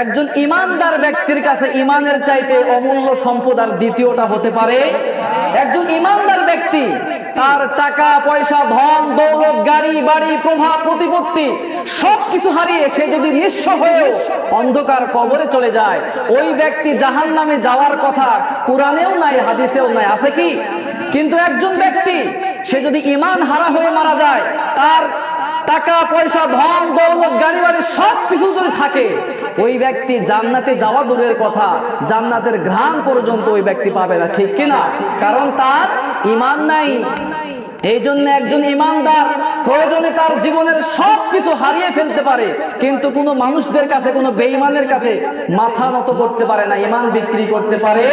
একজন ইমানদার ব্যক্তির কাছে ইমানের চাইতে অমূল্য সম্পদ আর দ্বিতীয়টা হতে পারে? একজন ইমানদার ব্যক্তি তার টাকা পয়সা ধন দৌলত গাড়ি বাড়ি প্রভাব প্রতিপত্তি সবকিছু হারিয়ে সে যদি নিঃস্ব হয়েও অন্ধকার কবরে চলে যায়, ওই ব্যক্তি জাহান্নামে যাওয়ার কথা কোরআনেও নাই হাদিসেও নাই, আছে কি? কিন্তু একজন ব্যক্তি সে যদি ঈমান হারা হয়ে মারা যায়, তার টাকা পয়সা ধন দৌলত গাড়ি বাড়ি সব কিছু যদি থাকে, ওই ব্যক্তি জান্নাতে যাওয়া দূরের কথা জান্নাতের ঘ্রাণ পর্যন্ত ওই ব্যক্তি পাবে না, ঠিক কিনা? কারণ তার ঈমান নাই। এই জন্য একজন ঈমানদার প্রয়োজনে তার জীবনের সব কিছু হারিয়ে ফেলতে পারে, কিন্তু কোনো মানুষদের কাছে কোনো বেঈমানের কাছে মাথা নত করতে পারে না, ঈমান বিক্রি করতে পারে।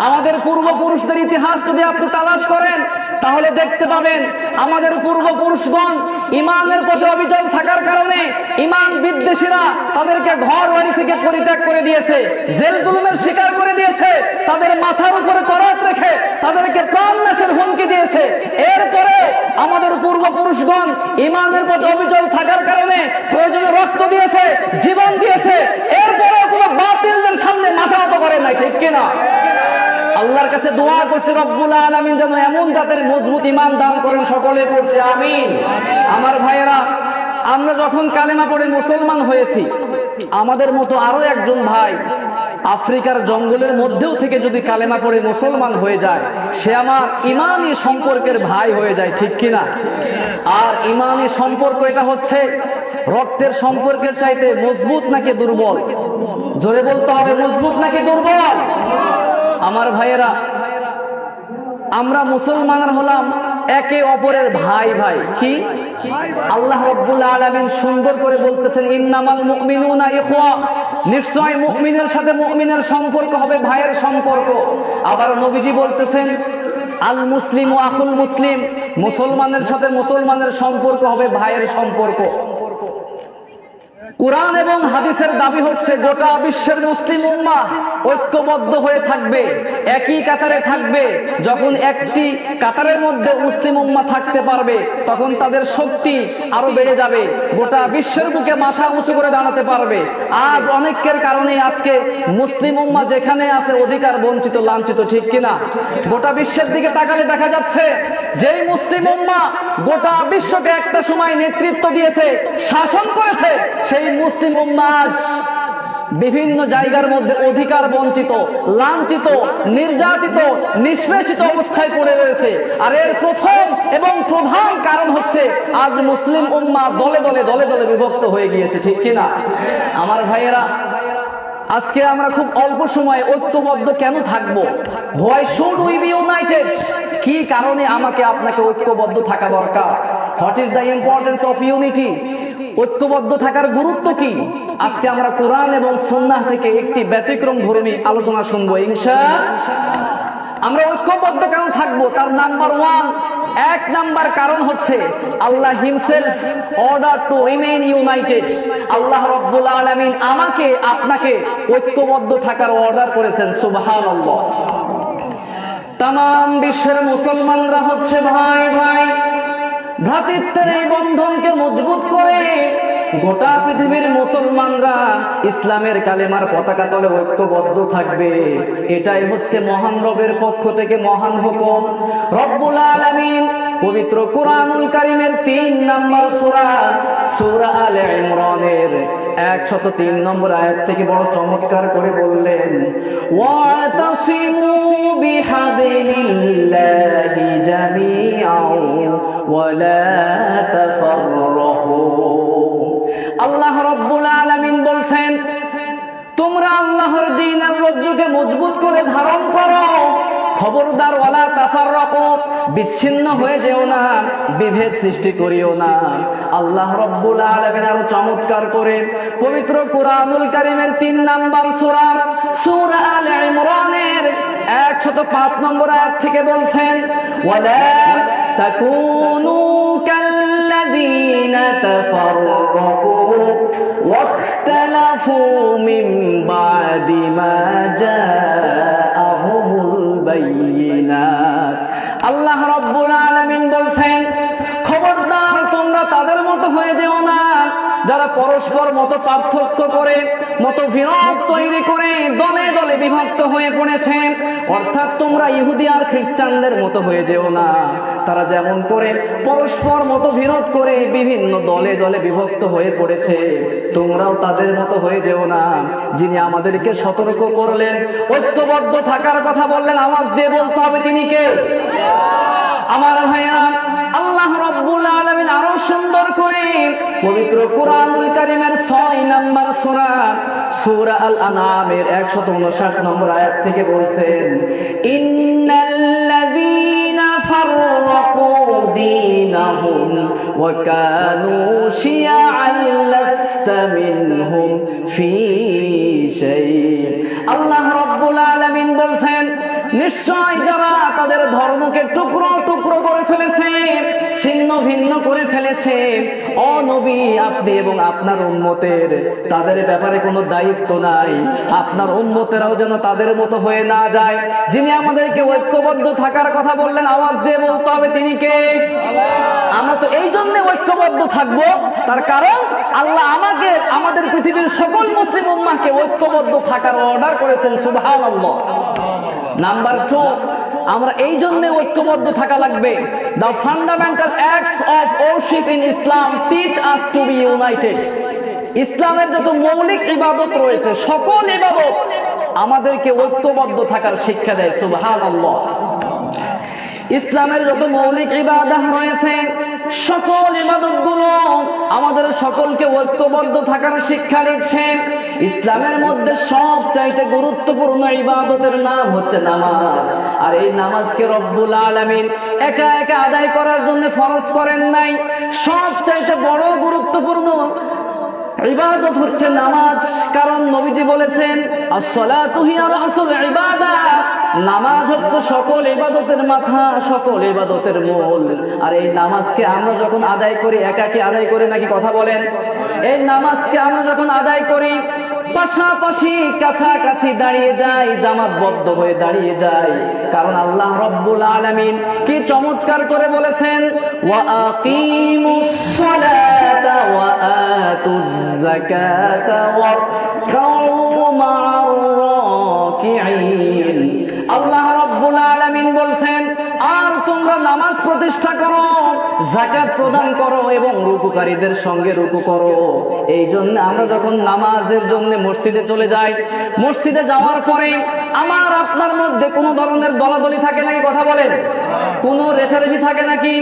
আমাদের পূর্বপুরুষদের ইতিহাস যদি আপনি তালাশ করেন তাহলে দেখতে পাবেন আমাদের পূর্বপুরুষগণ ঈমানের প্রতি অবিচল থাকার কারণে ঈমান বিদ্বেষীরা তাদেরকে ঘর বাড়ি থেকে পরিত্যাগ করে দিয়েছে, জেল জুলুমের শিকার করে দিয়েছে, তাদের মাথার উপরে তরাত রেখে তাদেরকে প্রাণনাশের হুমকি দিয়েছে। এরপরে আমাদের পূর্বপুরুষগণ ঈমানের প্রতি অবিচল থাকার কারণে প্রয়োজনে রক্ত দিয়েছে, জীবন দিয়েছে, এরপরে কোনো বাতিলদের সামনে মাথা নত করে নাই, ঠিক কিনা? আল্লাহর কাছে দোয়া করছে রব্বুল আলামিন যেন এমন জাতের মজবুত ঈমান দান করেন, সকলে পড়ছে আমিন। আমার ভাইয়েরা, আমরা যখন কালেমা পড়ে মুসলমান হয়েছি, আমাদের মতো আরো একজন ভাই আফ্রিকার জঙ্গলের মধ্যেও থেকে যদি কালেমা পড়ে মুসলমান হয়ে যায়, সে আমার ঈমানি সম্পর্কের ভাই হয়ে যায়, ঠিক কিনা? আর ঈমানি সম্পর্ক এটা হচ্ছে রক্তের সম্পর্কের চাইতে মজবুত নাকি দুর্বল? জোরে বলতে হবে, মজবুত নাকি দুর্বল? আমার ভাইয়েরা, আমরা মুসলমানরা হলাম একে অপরের ভাই ভাই। কি আল্লাহ রাব্বুল আলামিন সুন্দর করে বলতেছেন, ইন্নামাল মুমিনুনা ইখওয়া, নিশ্চয় মুমিনের সাথে মুমিনের সম্পর্ক হবে ভাইয়ের সম্পর্ক। আবার নবীজি বলতেছেন, আল মুসলিমু আখুল মুসলিম, মুসলমানের সাথে মুসলমানের সম্পর্ক হবে ভাইয়ের সম্পর্ক। কুরআন এবং হাদিসের দাবি হচ্ছে গোটা বিশ্বের মুসলিম উম্মাহ ঐক্যবদ্ধ হয়ে থাকবে, একই কাতারে থাকবে। যখন একটি কাতারের মধ্যে মুসলিম উম্মাহ থাকতে পারবে, তখন তাদের শক্তি আরো বেড়ে যাবে, গোটা বিশ্বের বুকে মাথা উঁচু করে দাঁড়াতে পারবে। আজ অনেকের কারণে আজকে মুসলিম উম্মাহ যেখানে আছে অধিকার বঞ্চিত লাঞ্ছিত, ঠিক কিনা? গোটা বিশ্বের দিকে তাকালে দেখা যাচ্ছে যেই মুসলিম উম্মাহ গোটা বিশ্বকে একটা সময় নেতৃত্ব দিয়েছে, শাসন করেছে, সেই মুসলিম উম্মাহ আজ বিভিন্ন জায়গার মধ্যে অধিকার বঞ্চিত লাঞ্ছিত নির্যাতিত নিষ্পেষিত অবস্থায় পড়ে রয়েছে। আর এর প্রথম এবং প্রধান কারণ হচ্ছে আজ মুসলিম উম্মাহ দলে দলে দলে দলে বিভক্ত হয়ে গিয়েছে, ঠিক কিনা? আমার ভাইয়েরা, আজকে আমরা খুব অল্প সময়ে ঐক্যবদ্ধ কেন থাকবো? Why should we be United? কি কারণে আমাকে আপনাকে ঐক্যবদ্ধ থাকা দরকার? What is the importance of unity? ঐক্যবদ্ধ থাকার গুরুত্ব কি? আজকে আমরা কোরআন এবং সুন্নাহ থেকে একটি ব্যতিক্রম ধর্মী আলোচনা শুনবো ইনশাআল্লাহ। আমরা ঐক্যবদ্ধ কেন থাকবো? তার নাম্বার ওয়ান, এক নাম্বার কারণ হচ্ছে Allah himself order to remain united. আল্লাহ রাব্বুল আলামিন আমাকে আপনাকে ঐক্যবদ্ধ থাকার অর্ডার করেছেন, সুবহানাল্লাহ। তাম বিশ্বের মুসলমানরা হচ্ছে ভাই ভাই, ভ্রাতৃত্বের এই বন্ধনকে মজবুত করে গোটা পৃথিবীর মুসলমানরা ইসলামের কালেমার পতাকা তলে ঐক্যবদ্ধ থাকবে। এটাই হচ্ছে মহান রবের পক্ষ থেকে মহান হুকুম। রব্বুল আলামিন পবিত্র কুরআনুল কারীমের ৩ নম্বর সূরা, সূরা আলে ইমরানের ১০৩ নম্বর আয়াত থেকে বড় চমৎকার করে বললেন, ওয়াতাসিমু বিহাবিলিল্লাহি জামিআন ওয়ালা তাফাররাকু। আল্লাহ রাব্বুল আলামিন বলছেন, তোমরা আল্লাহর দ্বীনের রজ্জুকে মজবুত করে ধারণ করো, খবরদার ওয়ালা তাফাররাকু, বিচ্ছিন্ন হয়ে যেও না, বিভেদ সৃষ্টি করিও না। আল্লাহ রাব্বুল আলামিন আরো চমৎকার করে পবিত্র কুরআনুল কারীমের ৩ নম্বর সূরা, সূরা আলে ইমরানের ১০৫ নম্বর আয়াত থেকে বলছেন, ওয়ালা তাকুনু কাল্লাযীনা তাফাররাকু ওয়াখতালাফু মিন বা'দি মা জাআহুমুল বায়িনাত। আল্লাহ রাব্বুল আলামিন বলছেন, খবরদার তোমরা তাদের মতো হয়ে যেও না যারা পরস্পর মত পার্থক্য করে, মত বিরোধ তৈরি করে দলে দলে বিভক্ত হয়ে পড়েছে। অর্থাৎ তোমরা ইহুদি আর খ্রিস্টানদের মতো হয়ে যেও না, তারা যেমন করে পরস্পর মত বিরোধ করে বিভিন্ন দলে দলে বিভক্ত হয়ে পড়েছে, তোমরাও তাদের মতো হয়ে যেও না। যিনি আমাদেরকে সতর্ক করলেন, ঐক্যবদ্ধ থাকার কথা বললেন, আওয়াজ দিয়ে বলতে হবে তিনি কে? আমার ভাইয়া, আল্লাহ রাব্বুল আলামিন আরো সুন্দর করে পবিত্র কুরআনুল কারীমের 6 নম্বর সূরা, সূরা আল আনআমের 159 নম্বর আয়াত থেকে বলছেন, ইন্নাল্লাযীনা ফাররাকু দীনাহুম ওয়া কানু শিয়াআন লাস্তা মিনহুম ফি শাই। আল্লাহ রাব্বুল আলামিন বলছেন, নিশ্চয় যারা তাদের ধর্মকে টুকরো টুকরো করে ফেলেছে, ছিন্ন ভিন্ন করে ফেলেছে, ও নবী আপনি এবং আপনার উম্মতের তাদের ব্যাপারে কোনো দায়িত্ব নাই, আপনার উম্মতেরাও যেন তাদের মতো হয়ে না যায়। যিনি আমাদেরকে ঐক্যবদ্ধ থাকার কথা বললেন, আওয়াজ দিয়ে বলতে হবে তিনি কে? আমরা তো এই জন্য ঐক্যবদ্ধ থাকবো, তার কারণ আল্লাহ আমাদের পৃথিবীর সকল মুসলিম উম্মাহকে ঐক্যবদ্ধ থাকার অর্ডার করেছেন। সুবহানাল্লাহ। নাম্বার 2, আমরা এই জন্য ঐক্যবদ্ধ থাকা লাগবে। The fundamental acts of worship in Islam teach us to be united. ইসলামের যত মৌলিক ইবাদত রয়েছে, সকল ইবাদত আমাদেরকে ঐক্যবদ্ধ থাকার শিক্ষা দেয়। সুবহানাল্লাহ। ইসলামের যত মৌলিক ইবাদত রয়েছে, সকল ইবাদতগুলো আমাদের সকলকে ঐক্যবদ্ধ থাকার শিক্ষা দিচ্ছে। ইসলামের মধ্যে সবচাইতে গুরুত্বপূর্ণ ইবাদতের নাম হচ্ছে নামাজ। আর এই নামাজকে রব্বুল আলামিন একা একা আদায় করার জন্য ফরজ করেন নাই। সবচাইতে বড় গুরুত্বপূর্ণ ইবাদত হচ্ছে নামাজ, কারণ নবীজি বলেছেন, as-salatu hiya ra'sul ইবাদা, নামাজ হচ্ছে সকল ইবাদতের মাথা, সকল ইবাদতের মূল। আর এই নামাজকে আমরা যখন আদায় করি, একাকী আদায় করি নাকি? কথা বলেন। এই নামাজকে আমরা যখন আদায় করি, পাশাপাশি কাছাকাছি দাঁড়িয়ে যাই, জামাতবদ্ধ হয়ে দাঁড়িয়ে যাই, কারণ আল্লাহ রাব্বুল আলামিন কি চমৎকার করে বলেছেন, ওয়া আকিমুস সালাতা ওয়া আতুজ যাকাতা ওয়ারকাউ মা'আর রাকিঈন। আল্লাহ রাব্বুল আলামিন বলছেন, আর তোমরা নামাজ প্রতিষ্ঠা করো, যাকাত প্রদান করো এবং রুকুকারীদের সঙ্গে রুকু করো। এই জন্য আমরা যখন নামাজের জন্য মসজিদে চলে যাই, মসজিদে যাওয়ার পরে আমার আপনার মধ্যে কোনো ধরনের দলাদলি থাকে নাকি? কথা বলেন। কোনো রেষারেষি থাকে নাকি?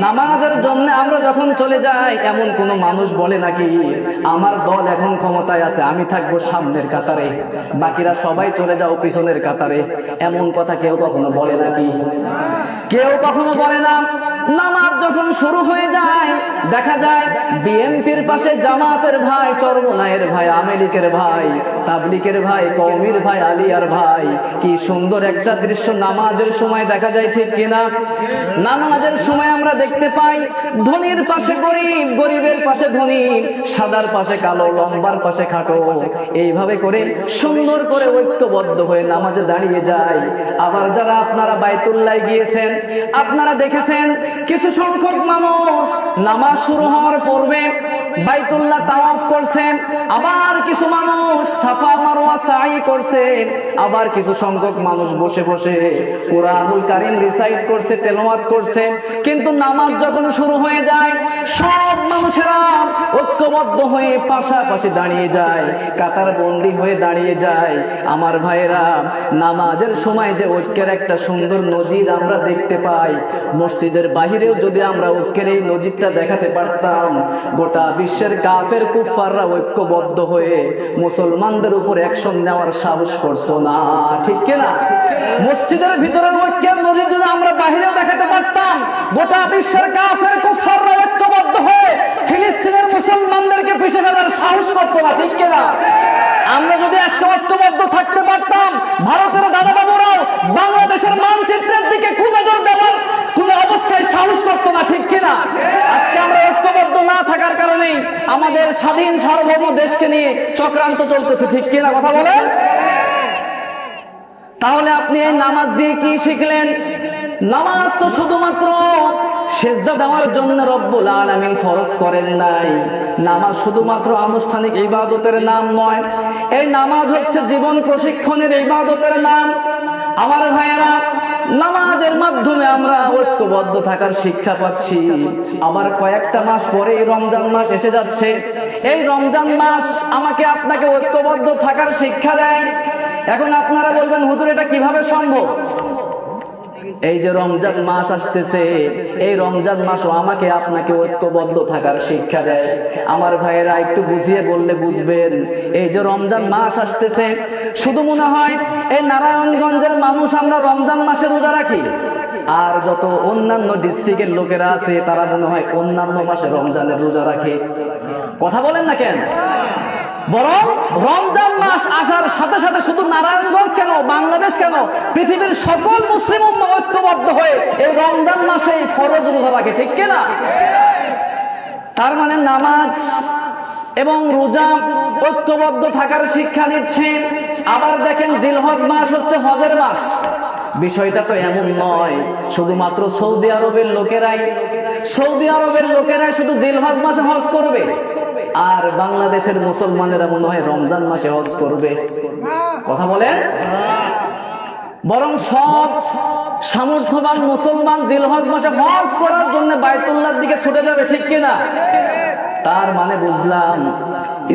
নামাজের জন্য আমরা যখন চলে যাই, এমন কোনো মানুষ বলে নাকি আমার দল এখন ক্ষমতায় আছে, আমি থাকবো সামনের কাতারে, বাকিরা সবাই চলে যাও পিছনের কাতারে? এমন কথা কেউ কখনো বলে নাকি? কেউ কখনো বলে না। নামাজ যখন শুরু হয়ে যায়, দেখা যায় বিএনপির পাশে জামাতের ভাই, চরমনায়ের ভাই, আমেলিকের ভাই, তাবলিকের ভাই, কওমির ভাই, আলিয়ার ভাই। কি সুন্দর একটা দৃশ্য নামাজের সময় দেখা যায়, ঠিক কিনা? নামাজের সময় আমরা দেখতে পাই ধনীর পাশে গরিব, গরিবের পাশে ধনী, সাদার পাশে কালো, লম্বার পাশে খাটো, এইভাবে করে সুন্দর করে ঐক্যবদ্ধ হয়ে নামাজে দাঁড়িয়ে যায়। আবার যারা আপনারা বাইতুল্লাহ গিয়েছেন, আপনারা দেখেছেন কিছু সংখ্যক মানুষ নামাজ শুরু হওয়ার পূর্বে বাইতুল্লাহ তাওয়াফ করছেন, আবার কিছু মানুষ সাফা মারওয়া সাই করছেন, আবার কিছু সংখ্যক মানুষ বসে বসে কুরআনুল কারীম রিসাইট করছে, তেলাওয়াত করছে। কিন্তু নামাজ যখন শুরু হয়ে যায়, সব মানুষেরা ঐক্যবদ্ধ হয়ে পাশাপাশি দাঁড়িয়ে যায়, কাতার বন্দী হয়ে দাঁড়িয়ে যায়। আমার ভাইয়েরা, নামাজের সময় যে ঐক্যের একটা সুন্দর নজির আমরা দেখতে পাই, মসজিদের বাহিরেও যদি আমরা ঐক্যের এই নজিরটা দেখাতে পারতাম, গোটা বিশ্বের কাফের কুফাররা ঐক্যবদ্ধ হয়ে মুসলমানদের উপর অ্যাকশন নেওয়ার সাহস করতো না, ঠিক কিনা? মসজিদের ভিতরের ঐক্যের নজির যদি আমরা বাহিরেও দেখাতে পারতাম, গোটা বিশ্বের কাফের কুফাররা ঐক্যবদ্ধ হয়ে ফিলিস্তিনের মুসলমানদেরকে পিছে ফেলার সাহস করতো না, ঠিক কিনা? আমরা যদি আজকে ঐক্যবদ্ধ থাকতে পারতাম, ভারতের দাদা বাবুরাও বাংলাদেশের মানচিত্রের দিকে কুনজর দেওয়ার কোন অবস্থায় সাহস করতো না, ঠিক কিনা? আজকে আমরা ঐক্যবদ্ধ না থাকার কারণেই আমাদের স্বাধীন সার্বভৌম দেশকে নিয়ে চক্রান্ত চলতেছে, ঠিক কিনা? কথা বলেন। তাহলে আপনি এই নামাজ দিয়ে কি শিখলেন? নামাজ তো শুধুমাত্র সেজদা দেওয়ার জন্য রব্বুল আলামিন ফরজ করেন নাই। নামাজ শুধুমাত্র আনুষ্ঠানিক ইবাদতের নাম নয়, এই নামাজ হচ্ছে জীবন প্রশিক্ষণের ইবাদতের নাম। আমার ভাইয়েরা, নামাজের মাধ্যমে আমরা ঐক্যবদ্ধ থাকার শিক্ষা পাচ্ছি। আবার কয়েকটা মাস পরে রমজান মাস এসে যাচ্ছে। এই রমজান মাস আমাকে আপনাকে ঐক্যবদ্ধ থাকার শিক্ষা দেয়। এখন আপনারা বলবেন, হুজুর এটা কিভাবে সম্ভব? এই যে রমজান মাস আসতেছে, এই রমজান মাসও আমাকে আপনাকে ঐক্যবদ্ধ থাকার শিক্ষা দেয়। আমার ভাইয়েরা, একটু বুঝিয়ে বললে বুঝবেন। এই যে রমজান মাস আসতেছে, শুধু মনে হয় এই নারায়ণগঞ্জের মানুষ আমরা রমজান মাসে রোজা রাখি, আর যত অন্যান্য ডিস্ট্রিক্টের লোকেরা আছে তারা মনে হয় অন্যান্য মাসে রমজানের রোজা রাখে। কথা বলেন না কেন? বরং রমজান মাস আসার সাথে সাথে শুধু নারায়ণগঞ্জ কেন, বাংলাদেশ কেন, পৃথিবীর সকল মুসলিম উম্মাহ ঐক্যবদ্ধ হয়ে এই রমজান মাসে ফরজ রোজা রাখে, ঠিক কিনা? তার মানে নামাজ এবং রোজা ঐক্যবদ্ধ থাকার শিক্ষা দিচ্ছে। আবার দেখেন, জিলহজ মাস হচ্ছে হজের মাস। বিষয়টা তো এমন নয় শুধুমাত্র সৌদি আরবের লোকেরাই শুধু জিলহজ মাসে হজ করবে, আর বাংলাদেশের মুসলমানেরা মনে হয় রমজান মাসে হজ করবে। কথা বলেন? বরং সব সামর্থ্যবান মুসলমান জিলহজ মাসে হজ করার জন্য বাইতুল্লাহর দিকে ছুটে যাবে, ঠিক কিনা? তার মানে বুঝলাম,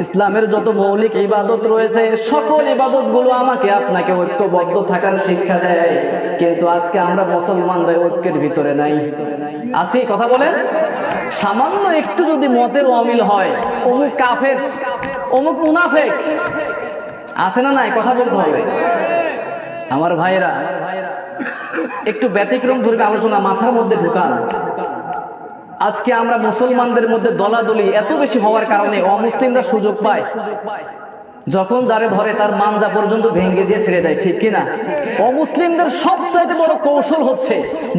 ইসলামের যত মৌলিক ইবাদত রয়েছে সকল ইবাদত গুলো আমাকে আপনাকে ঐক্যবদ্ধ থাকার শিক্ষা দেয়। কিন্তু আজকে আমরা মুসলমানরা ঐক্যের ভিতরে নাই, আছি। কথা বলেন? সামান্য একটু যদি মতের অমিল হয়, অমুক কাফের, অমুক মুনাফেক, আছে না নাই? কথা বলতে হবে। আমার ভাইয়েরা, একটু ব্যতিক্রম ধর্মী আলোচনা মাথার মধ্যে ঢুকান। আজকে আমরা মুসলমানদের মধ্যে দলাদলি এত বেশি হওয়ার কারণে অমুসলিমরা সুযোগ পায়, যখন যারে ধরে তার মানজা পর্যন্ত ভেঙে দিয়ে ছেড়ে দেয়, ঠিক কিনা? অমুসলিমদের সবচাইতে বড় কৌশল হচ্ছে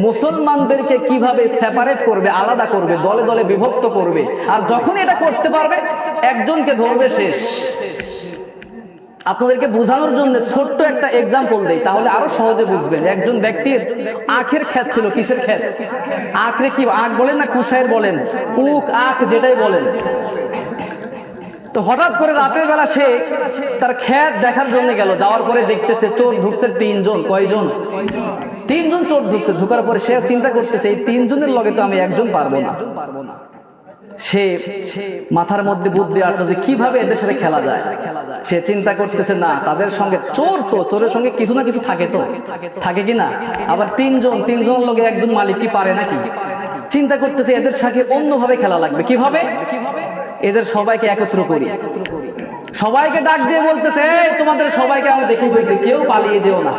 মুসলমানদেরকে কিভাবে সেপারেট করবে, আলাদা করবে, দলে দলে বিভক্ত করবে। আর যখন এটা করতে পারবে, একজনকে ধরবে, শেষ। আপনাদেরকে বোঝানোর জন্য ছোট্ট একটা এক্সাম্পল দেই, তাহলে আরো সহজে বুঝবেন। একজন ব্যক্তির আখের ক্ষেত ছিল। কিসের ক্ষেত? আখরে কি আখ বলেন না কুশায়ের বলেন, উক আখ যেটাই বলেন। তো হঠাৎ করে রাতের বেলা সে তার ক্ষেত দেখার জন্য গেল। যাওয়ার পরে দেখতেছে চোর ঢুকছে 3 জন। কয়জন? 3 জন চোর ঢুকছে। ঢুকার পরে সে চিন্তা করতেছে, এই 3 জনের লগে তো আমি একজন পারবো না। সে মাথার মধ্যে বুদ্ধি আসলো যে কিভাবে এদের সাথে খেলা যায়। সে চিন্তা করতেছে, না, তাদের সঙ্গে চোর, তো চোরের সঙ্গে কিছু না কিছু থাকে, তো থাকে কিনা? আবার 3 জনের লগে একজন মালিক কি পারে নাকি? চিন্তা করতেছে এদের সাথে অন্যভাবে খেলা লাগবে। কিভাবে? এদের সবাইকে একত্র করি। সবাইকে ডাক দিয়ে বলতেছে, তোমাদের সবাইকে আমি দেখে ফেলছি, কেউ পালিয়ে যেও না,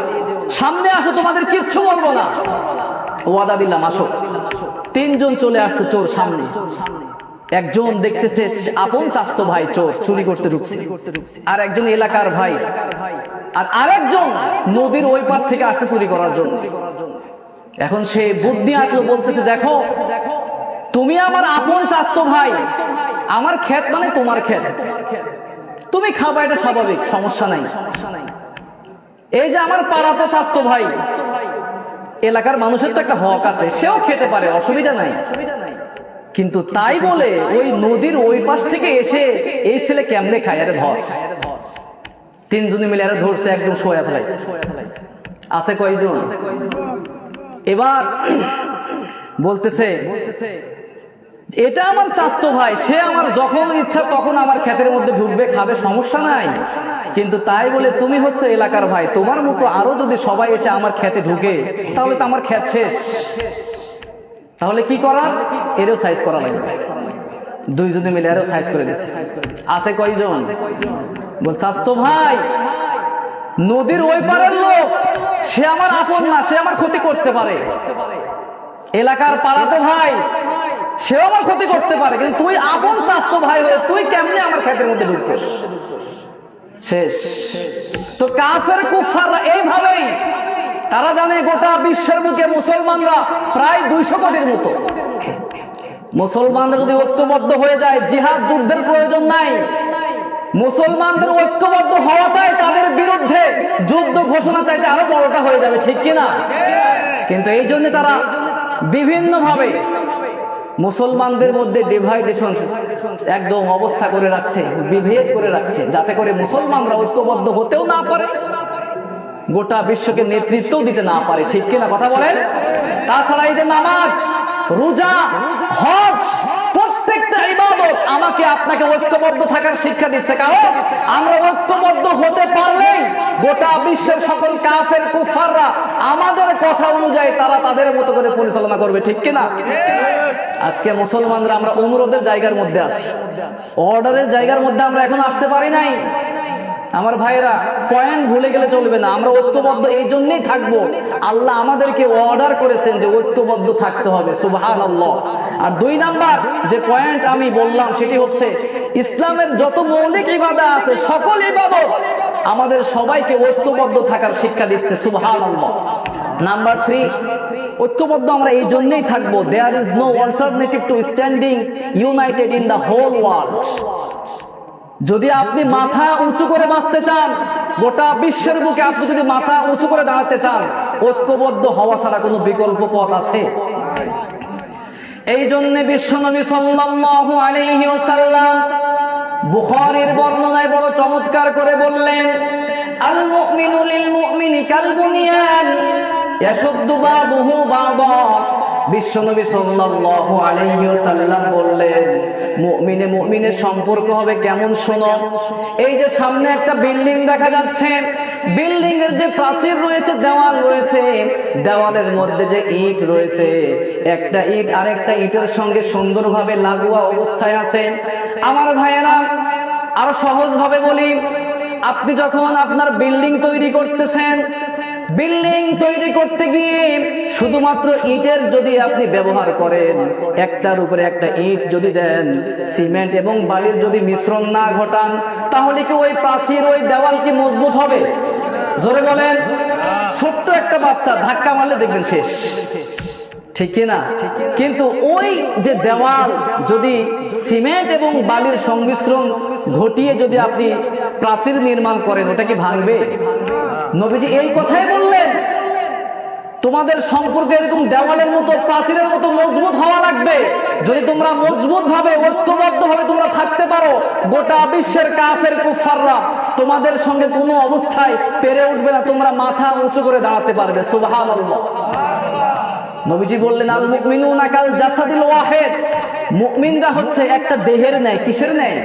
সামনে আসো, তোমাদের কিচ্ছু বলবো না, ওয়াদা দিলাম, আসো। 3 জন চলে আসছে চোর সামনে। একজন দেখতেছে আপন চাস্তো ভাই চোর, চুরি করতে ঢুকছে, আর একজন এলাকার ভাই, আর আরেকজন নদীর ওই পার থেকে আসছে চুরি করার জন্য। এখন সে বুদ্ধি আঁটলো, বলতেছে, দেখো, তুমি আমার আপন চাস্তো ভাই, আমার ক্ষেত মানে তোমার ক্ষেত, তুমি খাবা, এটা স্বাভাবিক, সমস্যা নাই। এই যে আমার পাড়া তো চাস্তো ভাই, এলাকার মানুষের তো একটা হক আছে, সেও খেতে পারে, অসুবিধা নাই। কিন্তু তাই বলে ওই নদীর ওই পাশ থেকে এসে এই ছেলে কেমনে খায়? আরে ধর। 3 জনে মিলে আরে ধরছে, একদম শোয়া ফেলাইছে। আছে কয়জন? এবার বলতেছে, এটা আমার চাস্তো ভাই, সে আমার যখন ইচ্ছা তখন আমার ক্ষেতের মধ্যে ঢুকবে, খাবে, সমস্যা নাই। কিন্তু তাই বলে তুমি হচ্ছে এলাকার ভাই, তোমার মতো আরো যদি সবাই এসে আমার ক্ষেতে ঢুকে, তাহলে তো আমার ক্ষেত শেষ। তাহলে কি করা? এরও সাইজ করা লাগবে। 2 জনে মিলে আরো সাইজ করে দিচ্ছে। আছে কয়জন? বল, চাস্তো ভাই, নদীর ওই পারের লোক, সে আমার আপন না, সে আমার ক্ষতি করতে পারে। এলাকার পাড়াতো ভাই, সেও আমার ক্ষতি করতে পারে, কিন্তু তুই আপন চাস্তো ভাই হয়ে তুই কেমনে আমার ক্ষেতের মধ্যে ঢুকছিস? শেষ। তো কাফের কুফাররা এইভাবেই, তারা জানে গোটা বিশ্বের বুকে মুসলমানরা প্রায় 200 কোটির মতো। মুসলমানরা যদি ঐক্যবদ্ধ হয়ে যায়, জিহাদ যুদ্ধের প্রয়োজন নাই। মুসলমানদের ঐক্যবদ্ধ হওয়াটাই তাদের বিরুদ্ধে যুদ্ধ ঘোষণা চাইতে আরো বড়টা হয়ে যাবে, ঠিক কিনা? কিন্তু এই জন্য তারা বিভিন্ন ভাবে মুসলমানদের মধ্যে ডিভাইডেশন একদম অবস্থা করে রাখছে, বিভেদ করে রাখছে, যাতে করে মুসলমানরা ঐক্যবদ্ধ হতেও না পারে, গোটা বিশ্বকে নেতৃত্ব দিতে না পারে। ঠিক কিনা কথা বলেন? তাছাড়া এই যে নামাজ, রোজা, হজ, প্রত্যেকটা ইবাদত আমাকে আপনাকে ঐক্যবদ্ধ থাকার শিক্ষা দিচ্ছে। কারণ আমরা ঐক্যবদ্ধ হতে পারলেই গোটা বিশ্বের সকল কাফের কুফাররা আমাদের কথা অনুযায়ী তারা তাদের মতো করে পরিচালনা করবে। ঠিক কিনা? আজকে মুসলমানরা আমরা অনুরোধের জায়গার মধ্যে আছি, অর্ডারের জায়গার মধ্যে আমরা এখন আসতে পারি নাই। আমার ভাইয়েরা, পয়েন্ট ভুলে গেলে চলবে না। আমরা ঐক্যবদ্ধ এই জন্যই থাকবো, আল্লাহ আমাদেরকে অর্ডার করেছেন যে ঐক্যবদ্ধ থাকতে হবে। সুবহানাল্লাহ। আর 2 নাম্বার যে পয়েন্ট আমি বললাম সেটি হচ্ছে ইসলামের যত মৌলিক ইবাদত আছে সকল ইবাদত আমাদের সবাইকে ঐক্যবদ্ধ থাকার শিক্ষা দিচ্ছে। সুবহানাল্লাহ। নাম্বার 3, ঐক্যবদ্ধ আমরা এই জন্যই থাকবো, there is no alternative to standing united in the whole world. যদি আপনি মাথা উঁচু করে বাঁচতে চান, গোটা বিশ্বের বুকে আপনি যদি মাথা উঁচু করে দাঁড়াতে চান, ঐক্যবদ্ধ হওয়া ছাড়া কোনো বিকল্প পথ আছে? এই জন্য বিশ্বনবী সাল্লাল্লাহু আলাইহি ওয়াসাল্লাম বুখারীর বর্ণনায় বড় চমৎকার করে বললেন, আল মুমিনু লিল মুমিনি কাল বুনিয়ান ইয়াশুদ্দু বাদুহু বাদা। বিশ্বনবী সাল্লাল্লাহু আলাইহি ওয়াসাল্লাম বললেন, মুমিনে মুমিনের সম্পর্ক হবে কেমন শোনো। এই যে সামনে একটা বিল্ডিং দেখা যাচ্ছে, বিল্ডিং এর যে প্রাচীর রয়েছে, দেওয়াল রয়েছে, দেওয়ালের মধ্যে যে ইট রয়েছে, একটা ইট আরেকটা ইটের সঙ্গে সুন্দরভাবে লাগোয়া অবস্থায় আছে। আমার ভাইয়েরা, আরো সহজ ভাবে বলি, আপনি যখন আপনার বিল্ডিং তৈরি করতেছেন, বিল্ডিং তৈরি করতে গিয়ে শুধুমাত্র ইটের যদি আপনি ব্যবহার করেন, একটার উপরে একটা ইট যদি দেন, সিমেন্ট এবং বালির যদি মিশ্রণ না ঘটান, তাহলে কি ওই প্রাচীর, ওই দেওয়াল কি মজবুত হবে? জোরে বলেন। ছোট্ট একটা বাচ্চা ধাক্কা মারলে দেখবেন শেষ। ঠিক কিনা? কিন্তু ওই যে দেওয়াল যদি সিমেন্ট এবং বালির সংমিশ্রণ ঘটিয়ে যদি আপনি প্রাচীর নির্মাণ করেন, ওটা কি ভাঙবে? নবীজি এই কথাই বললেন, তোমাদের সম্পর্ক এরকম দেওয়ালের মতো, প্রাচীরের মতো মজবুত হওয়া লাগবে। যদি তোমরা মজবুত ভাবে, ঐক্যবদ্ধ ভাবে তোমরা থাকতে পারো, গোটা বিশ্বের কাফের কুফাররা তোমাদের সঙ্গে কোনো অবস্থায় পেরে উঠবে না, তোমরা মাথা উঁচু করে দাঁড়াতে পারবে। সুবহানাল্লাহ। নবীজি বললেন, আল মুমিনুনা কাল জাসাদিল ওয়াহিদ। মুমিনরা হচ্ছে একটা দেহের ন্যায়। কিসের ন্যায়?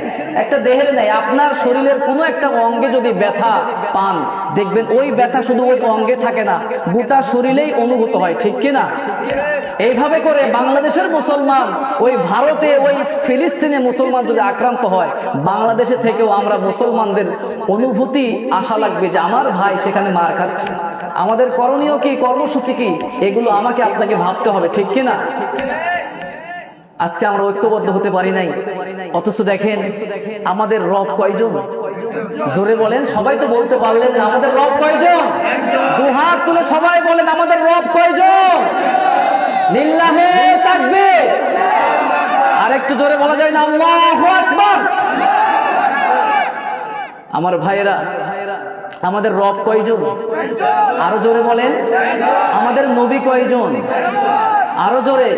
একটা দেহের ন্যায়। আপনার শরীরের কোনো একটা অঙ্গে যদি ব্যথা পান, দেখবেন ওই ব্যথা শুধু ওই অঙ্গে থাকে না, গোটা শরীরেই অনুভূত হয়। ঠিক কিনা? এইভাবে করে বাংলাদেশের মুসলমান, ওই ভারতে, ওই ফিলিস্তিনে মুসলমান যদি আক্রান্ত হয়, বাংলাদেশে থেকেও আমরা মুসলমানদের অনুভূতি আশা লাগবে যে আমার ভাই সেখানে মার খাচ্ছে। আমাদের করণীয় কি, কর্মসূচি কি, এগুলো আমাকে আপনাকে ভাবতে হবে। ঠিক কিনা? আজকে আমরা ঐক্যবদ্ধ হতে পারি নাই, অথচ দেখেন আমাদের রব কয়জন? জোরে বলেন। সবাই তো বলতে পারলেন না, আমাদের রব কয়জন? দুহাত তুলে সবাই বলেন, আমাদের রব কয়জন? লিল্লাহে তাকবীর। আর একটু জোরে বলা যায় না, আল্লাহু আকবার। আমার ভাইয়েরা, আমাদের রব কয়জন? আরো জোরে বলেন। আমাদের নবী কয়জন? আরো জোরে।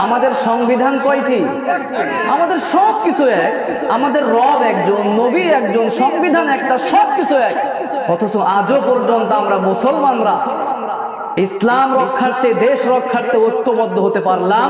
আমাদের সংবিধান কয়টি? আমাদের সব কিছু এক। আমাদের রব একজন, নবী একজন, সংবিধান একটা, সব কিছু এক। অথচ আজও পর্যন্ত আমরা মুসলমানরা ইসলাম রক্ষার্থে, দেশ রক্ষার্থে ঐক্যবদ্ধ হতে পারলাম